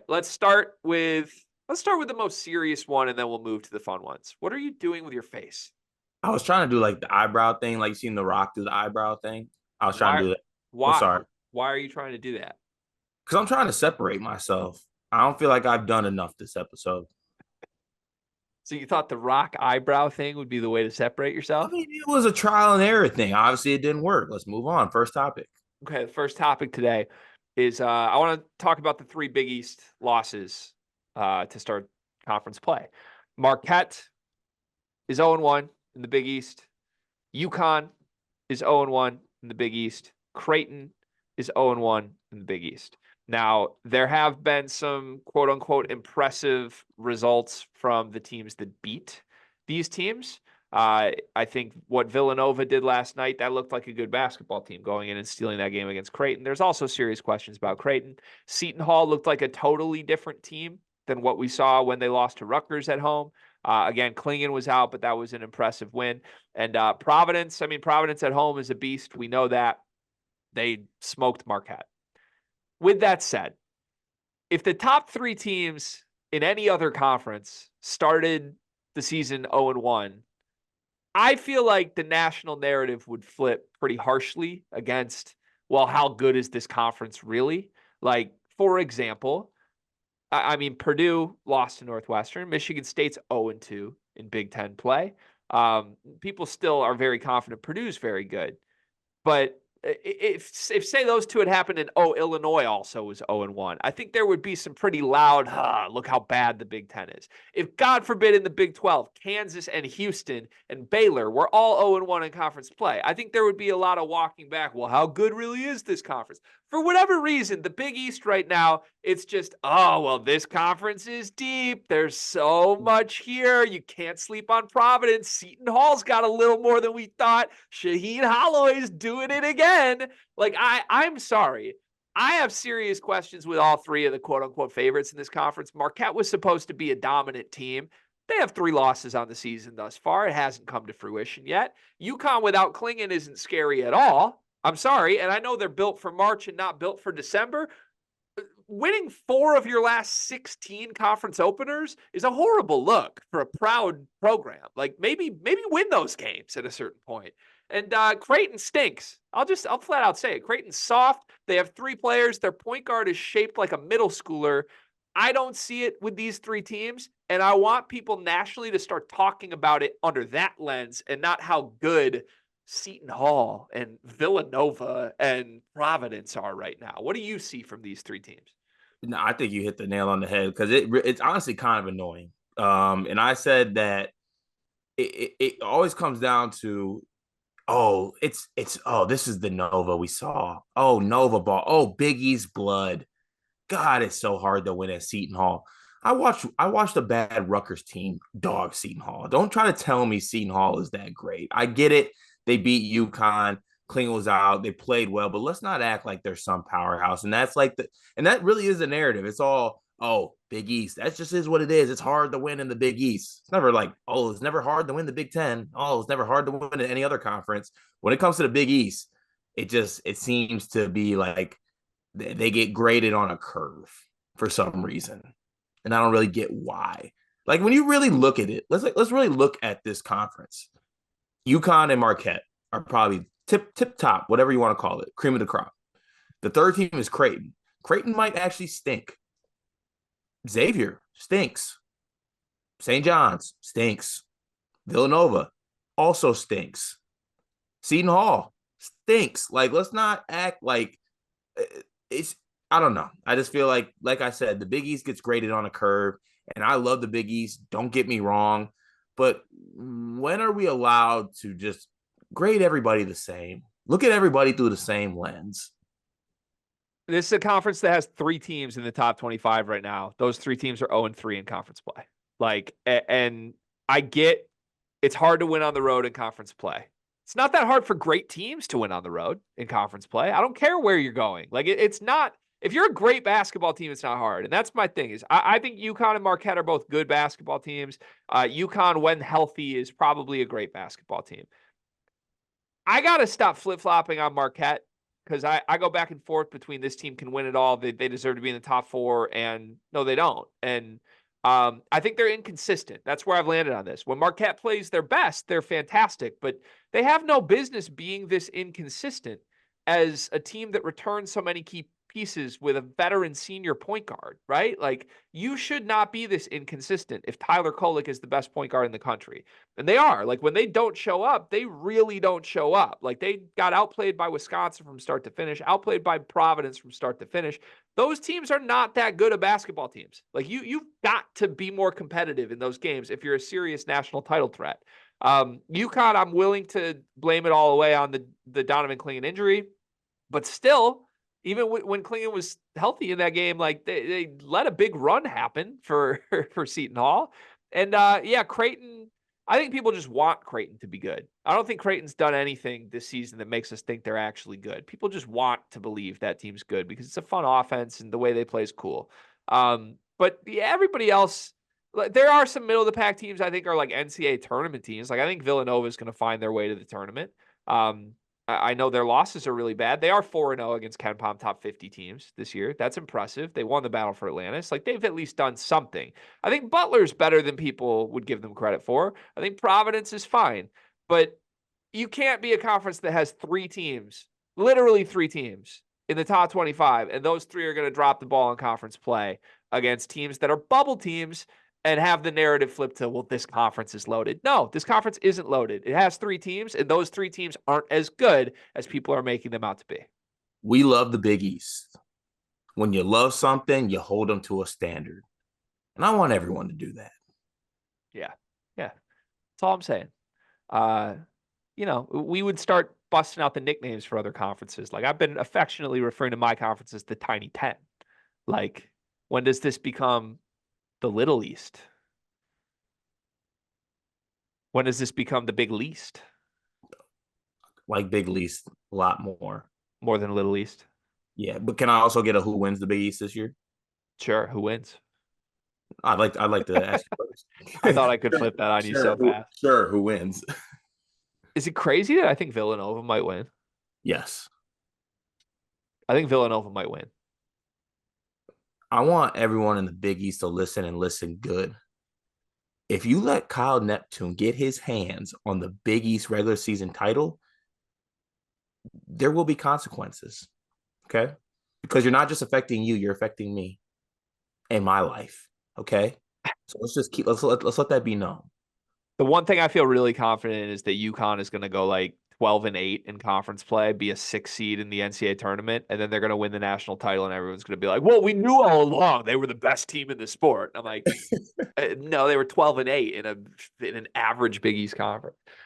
let's start with the most serious one, and then we'll move to the fun ones. What are you doing with your face? I was trying to do like the eyebrow thing, like you seen The Rock do the eyebrow thing. I was trying to Why? do that. Oh, Why? sorry. Why are you trying to do that? Because I'm trying to separate myself. I don't feel like I've done enough this episode. So you thought the rock eyebrow thing would be the way to separate I yourself? mean, it was a trial and error thing. Obviously, it didn't work. Let's move on. First topic. Okay, the first topic today is I want to talk about the three Big East losses to start conference play. Marquette is 0-1 in the Big East. UConn is 0-1 in the Big East. Creighton is 0-1 in the Big East. Now, there have been some quote unquote impressive results from the teams that beat these teams. I think what Villanova did last night, that looked like a good basketball team going in and stealing that game against Creighton. There's also serious questions about Creighton. Seton Hall looked like a totally different team than what we saw when they lost to Rutgers at home. Again, Klingon was out, but that was an impressive win. And Providence at home is a beast. We know that. They smoked Marquette. With that said, if the top three teams in any other conference started the season 0-1, I feel like the national narrative would flip pretty harshly against, well, how good is this conference really? Like, for example, I mean, Purdue lost to Northwestern. Michigan State's 0-2 in Big Ten play. People still are very confident Purdue's very good. But if say those two had happened and Illinois also was 0-1, I think there would be some pretty loud, look how bad the Big Ten is. If God forbid in the Big 12, Kansas and Houston and Baylor were all 0-1 in conference play, I think there would be a lot of walking back. Well, how good really is this conference? For whatever reason, the Big East right now, it's just, oh, well, this conference is deep. There's so much here. You can't sleep on Providence. Seton Hall's got a little more than we thought. Shaheen Holloway's doing it again. Like, I'm sorry. I have serious questions with all three of the quote-unquote favorites in this conference. Marquette was supposed to be a dominant team. They have 3 losses on the season thus far. It hasn't come to fruition yet. UConn without Klingon isn't scary at all. I'm sorry, and I know they're built for March and not built for December. Winning 4 of your last 16 conference openers is a horrible look for a proud program. Like maybe win those games at a certain point. And Creighton stinks. I'll flat out say it. Creighton's soft. They have 3 players. Their point guard is shaped like a middle schooler. I don't see it with these 3 teams, and I want people nationally to start talking about it under that lens and not how good Seton Hall and Villanova and Providence are right now. What do you see from these 3 teams? No, I think you hit the nail on the head because it's honestly kind of annoying. And I said that it always comes down to this is the Nova we saw. Oh, Nova ball. Oh, Big East blood. God, it's so hard to win at Seton Hall. I watched a bad Rutgers team dog Seton Hall. Don't try to tell me Seton Hall is that great. I get it. They beat UConn. Kling was out. They played well, but let's not act like they're some powerhouse. And that really is the narrative. It's all, oh, Big East. That just is what it is. It's hard to win in the Big East. It's never like, oh, it's never hard to win the Big Ten. Oh, it's never hard to win in any other conference. When it comes to the Big East, it seems to be like they get graded on a curve for some reason. And I don't really get why. Like when you really look at it, let's really look at this conference. UConn and Marquette are probably tip top, whatever you want to call it, cream of the crop. The third team is Creighton. Creighton might actually stink. Xavier stinks. St. John's stinks. Villanova also stinks. Seton Hall stinks. Like, let's not act like it's, I don't know. I just feel like I said, the Big East gets graded on a curve, and I love the Big East. Don't get me wrong. But when are we allowed to just grade everybody the same? Look at everybody through the same lens. This is a conference that has 3 teams in the top 25 right now. Those 3 teams are 0-3 in conference play. Like, and I get it's hard to win on the road in conference play. It's not that hard for great teams to win on the road in conference play. I don't care where you're going. Like, it's not, if you're a great basketball team, it's not hard. And that's my thing is I think UConn and Marquette are both good basketball teams. UConn, when healthy, is probably a great basketball team. I got to stop flip-flopping on Marquette because I go back and forth between this team can win it all. They deserve to be in the top 4, and no, they don't. And I think they're inconsistent. That's where I've landed on this. When Marquette plays their best, they're fantastic, but they have no business being this inconsistent as a team that returns so many key pieces with a veteran senior point guard, right? Like, you should not be this inconsistent if Tyler Kolek is the best point guard in the country. And they are. Like, when they don't show up, they really don't show up. Like, they got outplayed by Wisconsin from start to finish, outplayed by Providence from start to finish. Those teams are not that good of basketball teams. Like, you've got to be more competitive in those games if you're a serious national title threat. UConn, I'm willing to blame it all away on the Donovan Clingan injury, but still, even when Clingan was healthy in that game, like they let a big run happen for Seton Hall. And yeah, Creighton, I think people just want Creighton to be good. I don't think Creighton's done anything this season that makes us think they're actually good. People just want to believe that team's good because it's a fun offense and the way they play is cool. But yeah, everybody else, like, there are some middle of the pack teams I think are like NCAA tournament teams. Like, I think Villanova is going to find their way to the tournament. I know their losses are really bad. They are 4-0 against KenPom top 50 teams this year. That's impressive. They won the battle for Atlantis. Like, they've at least done something. I think Butler's better than people would give them credit for. I think Providence is fine. But you can't be a conference that has 3 teams, literally 3 teams in the top 25, and those 3 are going to drop the ball in conference play against teams that are bubble teams and have the narrative flip to, well, this conference is loaded. No, this conference isn't loaded. It has 3 teams, and those 3 teams aren't as good as people are making them out to be. We love the Big East. When you love something, you hold them to a standard. And I want everyone to do that. Yeah. Yeah. That's all I'm saying. We would start busting out the nicknames for other conferences. Like, I've been affectionately referring to my conference as the Tiny 10. Like, when does this become the Little East? When does this become the Big Least? Like Big Least a lot more. More than Little East? Yeah, but can I also get a who wins the Big East this year? Sure. Who wins? I'd like to ask you first. I thought I could flip that on you so fast. Sure, who wins? Is it crazy that I think Villanova might win? Yes. I think Villanova might win. I want everyone in the Big East to listen and listen good. If you let Kyle Neptune get his hands on the Big East regular season title, there will be consequences. Okay? Because you're not just affecting you, you're affecting me and my life. Okay? So let's let that be known. The one thing I feel really confident in is that UConn is going to go like 12-8 in conference play, be a 6 seed in the NCAA tournament, and then they're going to win the national title, and everyone's going to be like, well, we knew all along they were the best team in the sport. I'm like, no, they were 12-8 in an average Big East conference.